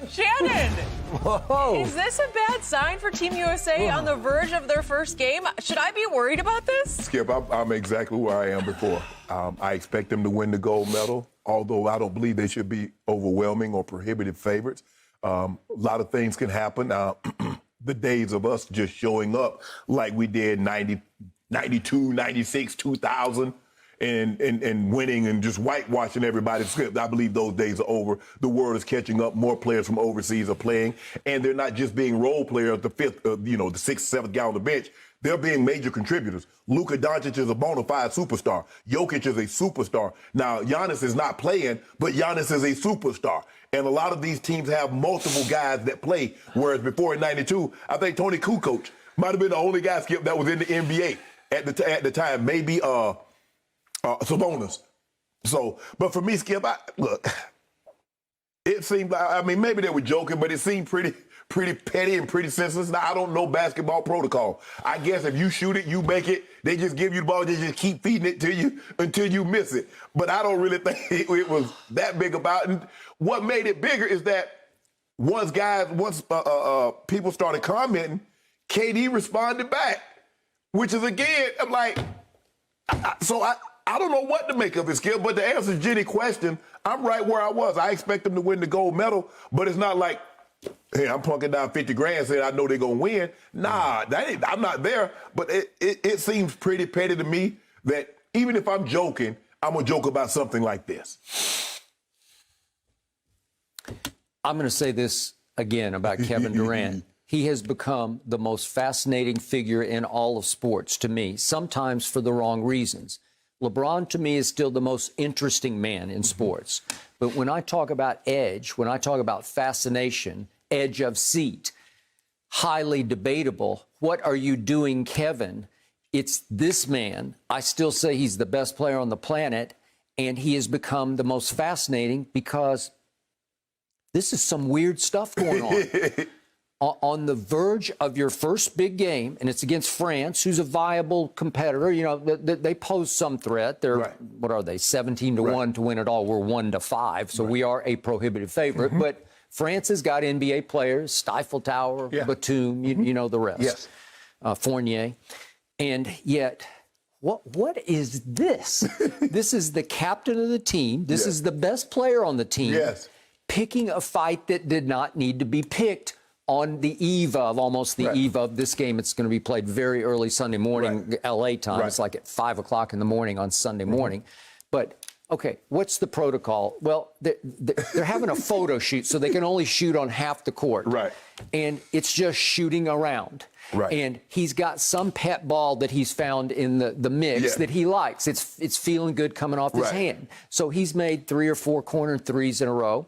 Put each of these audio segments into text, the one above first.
Shannon, Whoa. is this a bad sign for Team USA on the verge of their first game? Should I be worried about this? Skip, I'm exactly where I am before. I expect them to win the gold medal, although I don't believe they should be overwhelming or prohibitive favorites. A lot of things can happen. The days of us just showing up like we did 90, 92, 96, 2000, and winning and just whitewashing everybody's script. I believe those days are over. The world is catching up. More players from overseas are playing, and they're not just being role players, the fifth, the sixth, seventh guy on the bench. They're being major contributors. Luka Doncic is a bona fide superstar. Jokic is a superstar. Now, Giannis is not playing, but Giannis is a superstar. And a lot of these teams have multiple guys that play, whereas before in 92, I think Tony Kukoc might have been the only guy, Skip, that was in the NBA at the time. Maybe Sabonis. So, but for me, Skip, look, it seemed like, I mean, maybe they were joking, but it seemed pretty petty and pretty senseless. Now, I don't know basketball protocol. I guess if you shoot it, you make it. They just give you the ball. They just keep feeding it to you until you miss it. But I don't really think it was that big about it. And what made it bigger is that once people started commenting, KD responded back, which is, again, I'm like, I don't know what to make of it, Skip, but to answer Jenny's question, I'm right where I was. I expect them to win the gold medal, but it's not like, hey, I'm plunking down 50 grand saying I know they're going to win. Nah, I'm not there. But it seems pretty petty to me that even if I'm joking, I'm going to joke about something like this. I'm going to say this again about Kevin Durant. He has become the most fascinating figure in all of sports to me, sometimes for the wrong reasons. LeBron, to me, is still the most interesting man in sports. But when I talk about edge, when I talk about fascination, edge of seat, highly debatable, what are you doing, Kevin? It's this man. I still say he's the best player on the planet, and he has become the most fascinating because this is some weird stuff going on. On the verge of your first big game, and it's against France, who's a viable competitor. You know, they pose some threat. They're, right. What are they, 17-1 to win it all? We're 1-5, so we are a prohibitive favorite. But France has got NBA players, Stifle Tower, Batum, you know the rest. Fournier. And yet, what is this? This is the captain of the team. This is the best player on the team. Picking a fight that did not need to be picked on the eve of, almost the eve of this game. It's going to be played very early Sunday morning, LA time. It's like at 5 o'clock in the morning on Sunday morning. But, okay, what's the protocol? Well, they're having a photo shoot, so they can only shoot on half the court. And it's just shooting around. And he's got some pet ball that he's found in the mix that he likes. It's feeling good coming off his hand. So he's made 3 or 4 corner threes in a row.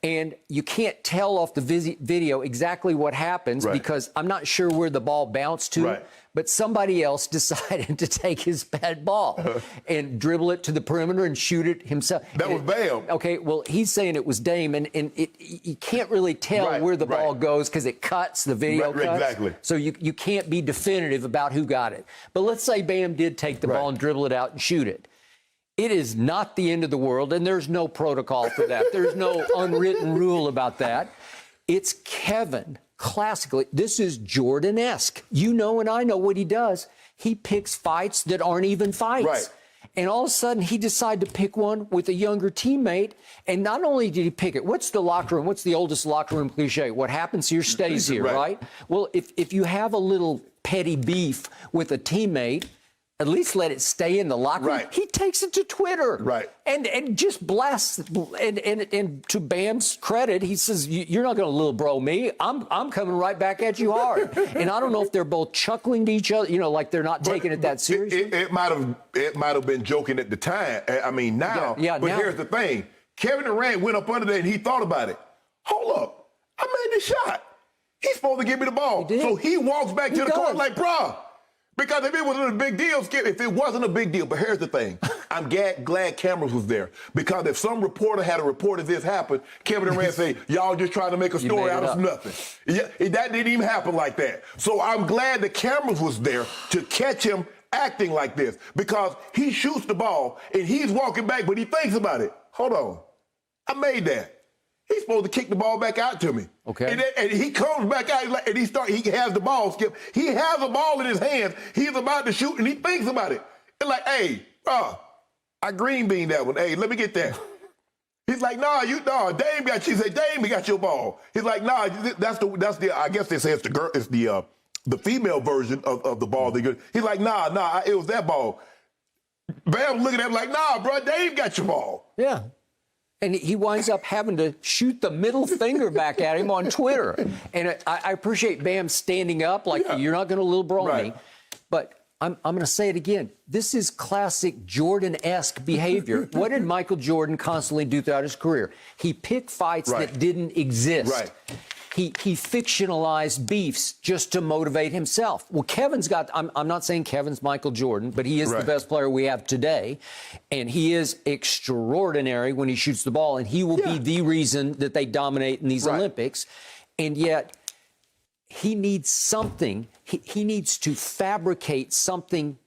And you can't tell off the video exactly what happens because I'm not sure where the ball bounced to. But somebody else decided to take his bad ball and dribble it to the perimeter and shoot it himself. That was Bam. Okay, well, he's saying it was Dame, and you can't really tell where the ball goes because it cuts, the video cuts. So you can't be definitive about who got it. But let's say Bam did take the ball and dribble it out and shoot it. It is not the end of the world, and there's no protocol for that. There's no unwritten rule about that. It's Kevin. Classically, this is Jordan-esque. You know, and I know what he does. He picks fights that aren't even fights. And all of a sudden, he decided to pick one with a younger teammate. And not only did he pick it, what's the locker room? What's the oldest locker room cliche? What happens here stays here, right? Well, if you have a little petty beef with a teammate, at least let it stay in the locker room. He takes it to Twitter. And just blasts. And to Bam's credit, he says, you're not going to little bro me. I'm coming right back at you hard. And I don't know if they're both chuckling to each other, you know, like they're not taking it that seriously. It might have been joking at the time. I mean, now. But here's the thing. Kevin Durant went up under there and he thought about it. Hold up. I made the shot. He's supposed to give me the ball. So he walks back to the court like, bruh. Because if it wasn't a big deal, Skip, if it wasn't a big deal, but here's the thing. I'm glad cameras was there. Because if some reporter had reported this happened, Kevin Durant say, y'all just trying to make a story out of nothing. That didn't even happen like that. So I'm glad the cameras was there to catch him acting like this. Because he shoots the ball, and he's walking back, but he thinks about it. Hold on. I made that. He's supposed to kick the ball back out to me. Okay. And he comes back out and he has the ball, Skip. He has the ball in his hands. He's about to shoot and he thinks about it. It's like, hey, I green bean that one. Hey, let me get that. He's like, Dame got you. He said, Dame got your ball. He's like, that's the I guess they say it's the female version of the ball. He's like, it was that ball. Bam looking at him like, bro, Dave got your ball. Yeah. And he winds up having to shoot the middle finger back at him on Twitter. And I appreciate Bam standing up like, you're not going to little bro me. But I'm going to say it again. This is classic Jordan-esque behavior. What did Michael Jordan constantly do throughout his career? He picked fights that didn't exist. Right. He fictionalized beefs just to motivate himself. Well, Kevin's got, I'm not saying Kevin's Michael Jordan, but he is the best player we have today. And he is extraordinary when he shoots the ball. And he will be the reason that they dominate in these Olympics. And yet, he needs something. He needs to fabricate something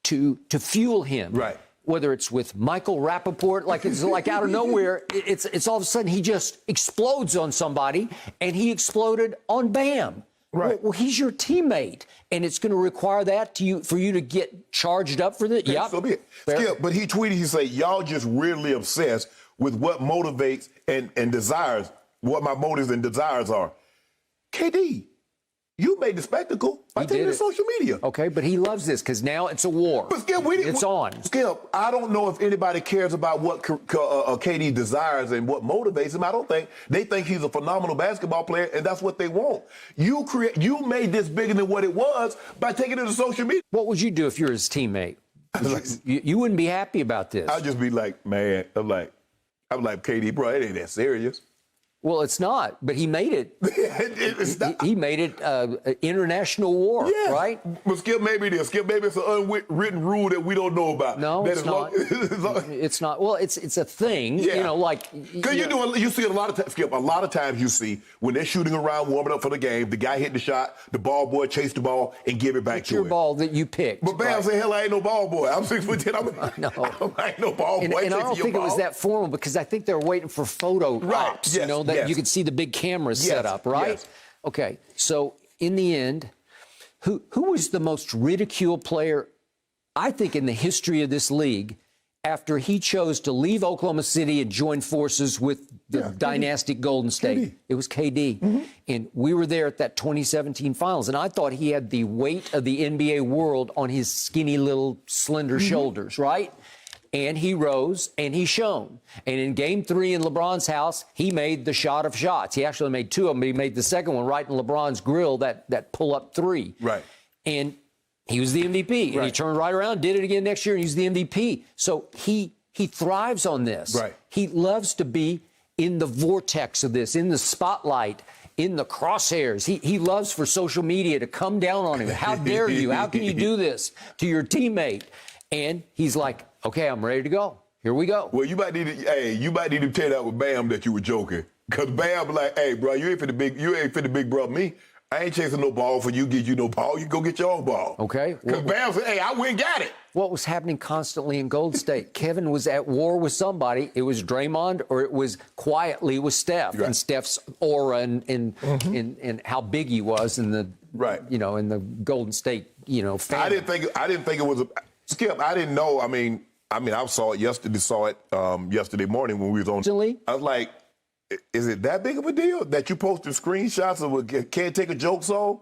to fuel him. Right. Whether it's with Michael Rappaport, like it's like out of nowhere, it's all of a sudden he just explodes on somebody, and he exploded on Bam. Right. Well, he's your teammate, and it's going to require that for you to get charged up for this. Yeah, so be it. Skip, but he tweeted, he said, y'all just really obsessed with what motivates and desires, what my motives and desires are. KD, you made the spectacle by taking it to social media. Okay, but he loves this because now it's a war. But Skip, it's on. Skip, I don't know if anybody cares about what KD desires and what motivates him. I don't think. They think he's a phenomenal basketball player, and that's what they want. You made this bigger than what it was by taking it to social media. What would you do if you're his teammate? You wouldn't be happy about this. I'd just be like, man, I'm like, KD, bro, it ain't that serious. Well, it's not, but he made it. It's not. He made it international war, right? But Skip, maybe it's an unwritten rule that we don't know about. No, it's not. It's not. Well, it's a thing, you know, like. Because you see a lot of times, Skip, a lot of times you see when they're shooting around, warming up for the game, the guy hit the shot, the ball boy chase the ball and give it back to him. Your ball that you picked. But Bam said, hell, I ain't no ball boy. I'm 6'10". I ain't no ball boy. And I don't think it was that formal because I think they're waiting for photo ops, you know, that you could see the big cameras set up, right? Yes. Okay, so in the end, who was the most ridiculed player, I think, in the history of this league after he chose to leave Oklahoma City and join forces with the dynastic Golden State? KD. It was KD. And we were there at that 2017 finals, and I thought he had the weight of the NBA world on his skinny little slender shoulders, right? And he rose and he shone. And in game 3 in LeBron's house, he made the shot of shots. He actually made 2 of them, but he made the second one right in LeBron's grill, that pull-up 3. Right. And he was the MVP. And he turned right around, did it again next year, and he's the MVP. So he thrives on this. Right. He loves to be in the vortex of this, in the spotlight, in the crosshairs. He loves for social media to come down on him. How dare you? How can you do this to your teammate? And he's like, okay, I'm ready to go. Here we go. Well, you might need to tell that with Bam that you were joking. Because Bam like, hey, bro, you ain't finna big brother me. I ain't chasing no ball for you, get you no ball. You go get your own ball. Okay. Because Bam said, hey, I went and got it. What was happening constantly in Golden State? Kevin was at war with somebody. It was Draymond or it was quietly with Steph. Right. And Steph's aura and how big he was in the, in the Golden State, family. I didn't think it was a... Skip, I didn't know. I mean, I saw it yesterday morning when we was on. I was like, is it that big of a deal that you posted screenshots of a Can't Take a Joke song?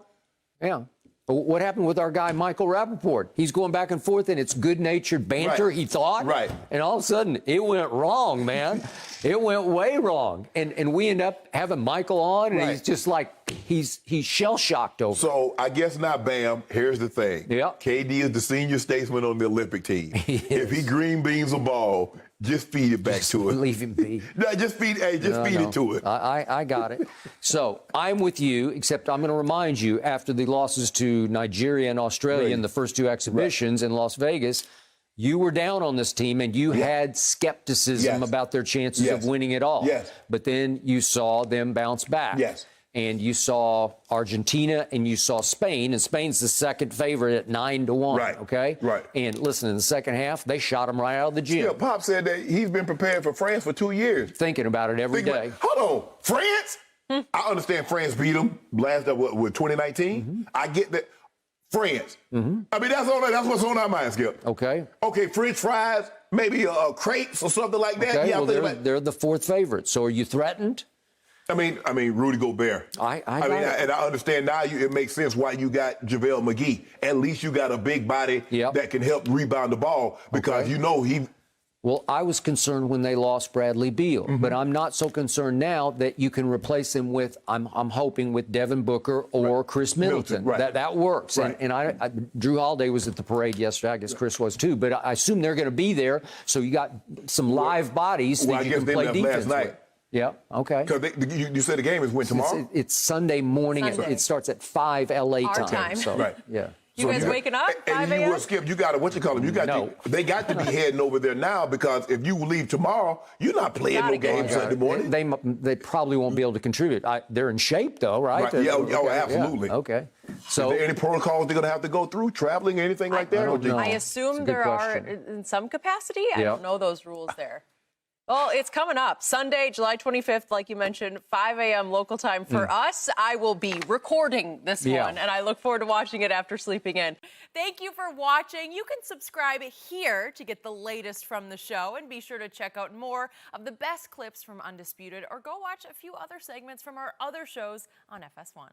Yeah. What happened with our guy, Michael Rappaport? He's going back and forth, and it's good-natured banter, he thought. Right. And all of a sudden, it went wrong, man. It went way wrong. And we end up having Michael on, and he's just like, he's shell-shocked over it. So I guess not, Bam. Here's the thing. Yep. KD is the senior statesman on the Olympic team. If he green beans a ball, just feed it back to him. Leave him be. No, just feed it to it. I got it. So I'm with you, except I'm going to remind you, after the losses to Nigeria and Australia in the first 2 exhibitions in Las Vegas, you were down on this team and you had skepticism about their chances of winning it all. Yes. But then you saw them bounce back. Yes. and you saw Argentina and you saw Spain, and Spain's the second favorite at 9-1. Right. Okay. Right. And listen, in the second half, they shot them right out of the gym. Yeah, Pop said that he's been preparing for France for 2 years. Thinking about it every day. Hold on, France? I understand France beat them last with 2019. I get that. France. I mean, that's what's on our mind, Skip. Okay. Okay, French fries, maybe crepes or something like that. Okay. Yeah, Well, they're the fourth favorite. So are you threatened? I mean, Rudy Gobert. I got it. And I understand now. It makes sense why you got JaVale McGee. At least you got a big body that can help rebound the ball because you know he. Well, I was concerned when they lost Bradley Beal, but I'm not so concerned now that you can replace him with, I'm hoping, with Devin Booker or Chris Middleton. That works. Right. And Drew Holiday was at the parade yesterday. I guess Chris was too. But I assume they're going to be there. So you got some live bodies that you can play defense last night. with. Yeah, okay. Because you said the game is when tomorrow? It's Sunday morning. Sunday. It starts at 5 LA Our time. time. So, Right. Yeah. You guys waking up? 5 And you a.m.? will Skip. You got to, what you call them? You got they got to be heading over there now because if you leave tomorrow, you're not playing no game Sunday morning. They probably won't be able to contribute. They're in shape though, right? Yeah, absolutely. Yeah. Okay. So, is there any protocols they're going to have to go through, traveling, anything like that? I don't know. I It's assume a good there are question. in some capacity. I don't know those rules there. Well, it's coming up. Sunday, July 25th, like you mentioned, 5 a.m. local time for us. I will be recording this one, and I look forward to watching it after sleeping in. Thank you for watching. You can subscribe here to get the latest from the show, and be sure to check out more of the best clips from Undisputed, or go watch a few other segments from our other shows on FS1.